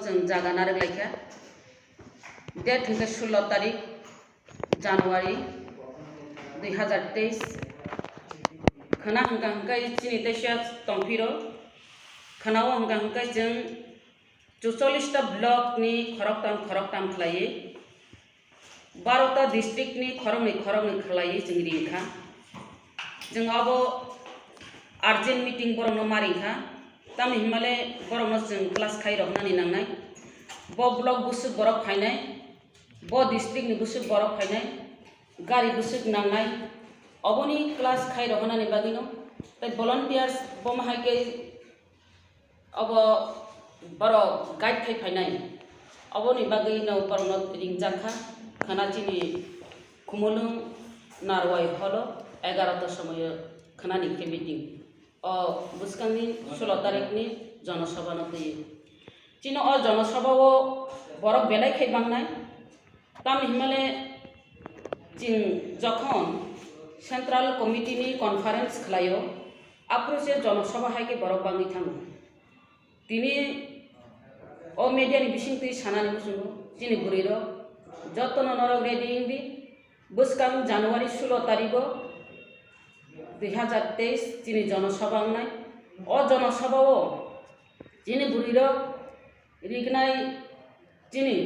जों जागानार लाइखा डेट हिंगा 16 तारिख जानुवारी 2023 खाना हिंगा चिनी देशिया तंफिरो खानाव हिंगा जों 44टा ब्लॉक नि खरकटाम खलायै 12टा डिस्ट्रिक्ट नि खरंनै खलायै जों रिंखा जों अब अर्जेंट मीटिंग बरनो मारिंखा ताम हिमाले बरनो जों क्लास खाइ रहनानि नांनाय ब ब्लॉक बुसुक बरक फायनाय ब डिस्ट्रिक्ट नि बुसुक बरक फायनाय गारि बुसुक नांनाय अबनि क्लास खाइ रहनानि बागिनो तै वॉलंटियर्स बमहायके अब बरो गाइड खाइ फायनाय अबनि बागिनो बरनो रिंजाखा खानाचिनि कुमुलुं नारवाय हलो 11टा समय खानानि मीटिंग बुसकांनि 16 तारिखनि जनसभा नथै चिनो जनसभाव बरक बेलाय खाइ बांनाय ताम हिमाले चिं जखन सेंट्रल कमिटीनि कन्फारेंस खलायो आप्रोसे जनसभा हायके बरक बांगि थाङो तिनि मीडियानि बिसिंथि सानानि बुसुंगो चिनि बुरिरो जतन नरक रेडी इंदि बुसकां जानुवारी 16 तारिखो 2023 चिनि जनसभा नाय जनसभाव चिनि बुरिरो रिगनाय चिनि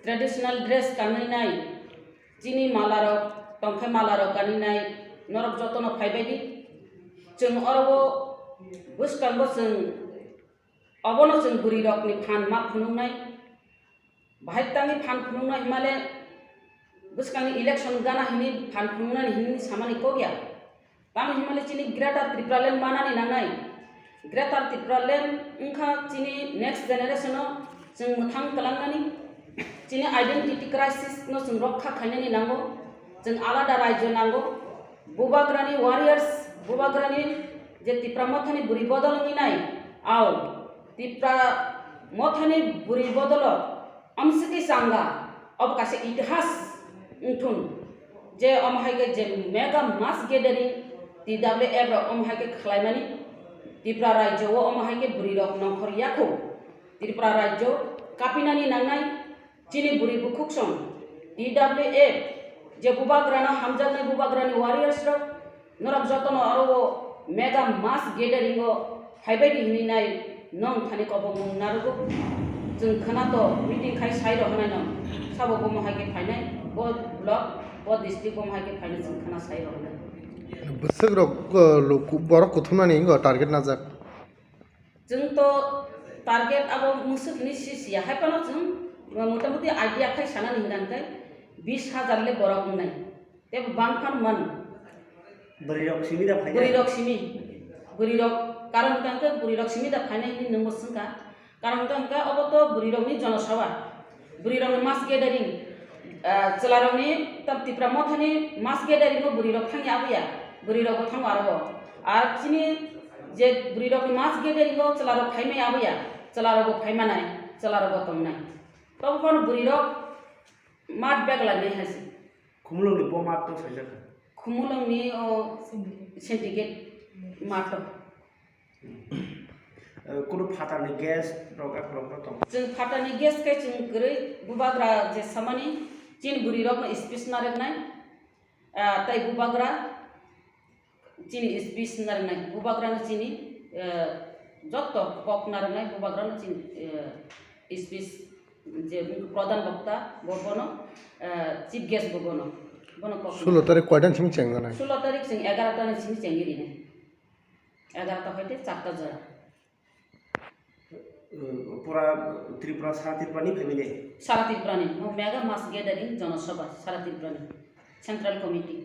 ट्रेडिशनल ड्रेस गाननाय चिनि मालारो टंखे मालारो गाननाय नरक जतन फायबायदि जों अरबो बुसकांबो जों अबनो जों बुरिरकनि फान मा फुनुंनाय बाहायतांनि फान फुनुंनाय हिमाले बुसकांनि इलेक्शन गाना हिनि फान फुनुंनाय हिनि सामानि को गया ताम हिमाले चिनि ग्रेटर त्रिपुरालैंड मानानि नांनाय ग्रेटर त्रिपुरालैंड उनखा चिनि नेक्स्ट जेनेरेशन जों मोथां कलांनानि चिनि आइडेंटिटी क्राइसिस नो जों रक्षा खायनानि नांगौ जों आलादा राज्य नांगौ बुबाग्रानि वारियर्स बुबाग्रानि जे त्रिपुरा मथानि बुरि बदलनि नाय आव त्रिपुरा मथानि बुरि बदल अमसिकी सांगा अब कासे इतिहास उठुन जे अमहायके जे मेगा मास गेदरिंग TWF अमहायके खलायनानि त्रिपुरा राज्य अमहायके बुरि रक नखरियाखौ त्रिपुरा राज्य कापिनानि नांनाय चिनि बुरि बुखुकसं TWF जे बुबाग्राना हामजानाय बुबाग्रानि वारियर्स नरक जतन अरो मेगा मास गेदरिंग फायबायदि हिनाय नं थानि कब मुंनारगो जों खानातो मीटिंग खाइ साइ रहनाय न साबो बमहायके फायनाय ब ब्लॉक ब डिस्ट्रिक्ट बमहायके फायनाय जों खाना साइ रहनाय बसक बरक कुथुमनानि टारगेट नाजाक जों तो टारगेट अब मुसुकनि सिसिया हायपानो जों मोटामुटी आइडिया खाइ सानानि हिंदानखाय 20,000 ले बरक नाय ते बांफान मन बुरिरक सिमिदा फायनाय बुरिरक कारण तांके बुरिरक सिमिदा फायनाय नि नंगसंका कारण तांका अब तो बुरिरकनि जनसभा बुरिरकनि मास गेदरिंग चलारनि तब त्रिपुरा मथानि मास गेदरिंग बुरिरक थांनि आबैया बुरिरक थांग आरो are Chini J बुरिरक mass gathering चलारक फायमै आबैया चलारक फायमानाय चलारक तंनाय तब कोन बुरिरक मात बेग लानाय हासि खुमुलंनि ब मात तो सायजाक खुमुलंनि सिन्डिकेट मात कुनु फाटारनि गेस रक दं जों फाटारनि गेस खाय जों गरै बुबाग्रा जे सामानि चिन बुरिरक स्पीच नारनाय तै बुबाग्रा चिनि स्पीच नारनाय बुबाग्रानो चिनि जत्त कक नारनाय बुबाग्रानो चिनि स्पीच जे प्रधान वक्ता बनो चीफ गेस्ट बनो 16 तारिख कयटान सिम चेंगना 16 तारिख जों 11टा सिम चेंगिरिने 11टा हयते 4टा जरा पूरा त्रिपुरा सारा त्रिपुरानि फैबाय सारा त्रिपुरानि मेगा मास गेदरिंग जनसभा सारा त्रिपुरानि सेंट्रल कमिटी